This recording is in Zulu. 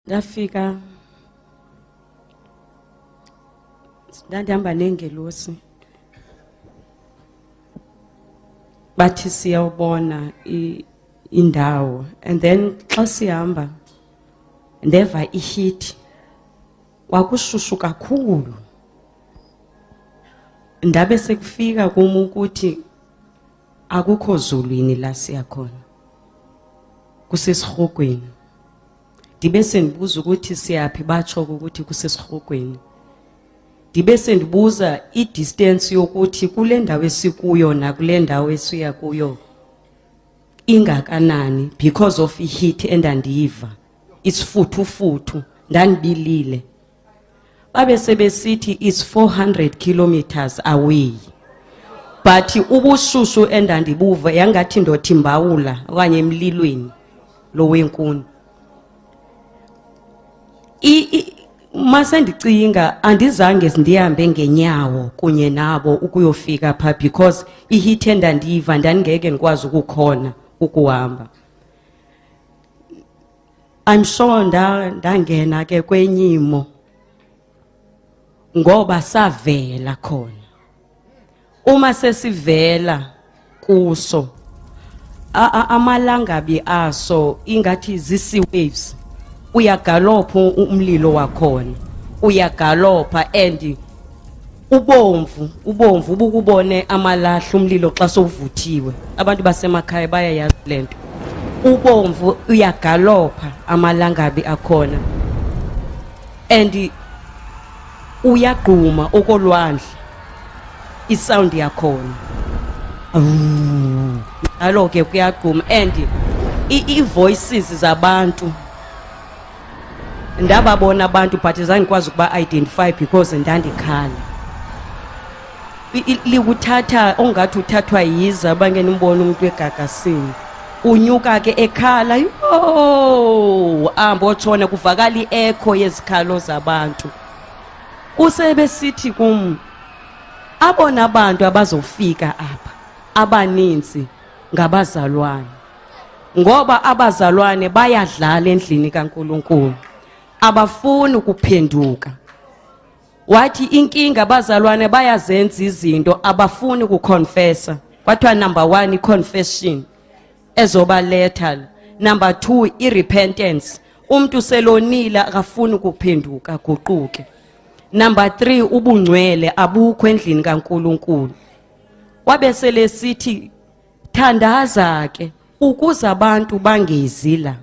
Ndafika ndihamba nengelosi bathi siyawubona indawo, and then xa sihamba ndeva ihit, kwakushushu kakhulu. Ndabe sekufika kum ukuthi akukho zulwini la siyakhona, kusesirhogweni. Ndibe sendibuza ukuthi siyaphi, batsho ukuthi kusesirhogweni. Ndibe sendibuza i-distance yokuthi kule ndawo esikuyo nakule ndawo esiya kuyo ingakanani, because of i-heat endandiyiva, isifuthu ndandibilile. Babe sebesithi is 400 kilometers away, but ubushushu endandibuva yangathi ndothi mbawula okanye emlilweni lo wenkuni. Mase ndicinga andizange ndihambe ngenyawo kunye nabo ukuyofika pha, because i-heat endandiyiva ndangeke ngikwazi ukukhona ukuhamba. I'm sure ndangena ke kwenyimo ngoba savela khona. Uma sesivela kuso amalangabi aso ingathi zisi waves, uyagalopha umlilo wakhona, uyagalopha, and ubomvu ubukubone amalahla umlilo xa sowuvuthiwe. Abantu basemakhaya bayayazi lento. Ubomvu uyagalopha amalangabi akhona, and uyagquma okolwandle isound yakhona. Alo ke kuyagquma, and i-voices zabantu ndababona abantu but zangikwazi ukuba identify because ndandikhala. Likuthatha ongathi uthathwa yiza bangena umbona umuntu egagasini, unyuka ke ekhala, ambo tshona kuvakala i-echo yezikhalo zabantu. Usebesithi kum abona abantu abazofika apha abaninzi ngabazalwane, ngoba abazalwane bayadlala endlini kaNkulunkulu, abafuni ukuphenduka. Wathi inkinga abazalwane bayazenza izinto, abafuni ukuconfessa. Kwathiwa number 1 i-confession ezoba lethal, number 2 i-repentance, umuntu selonila akafuni ukuphenduka guquke. Number 3 ubungcwele abukho endlini kaNkulunkulu. Wabesele sithi thandaza ke ukuze abantu bangezi la.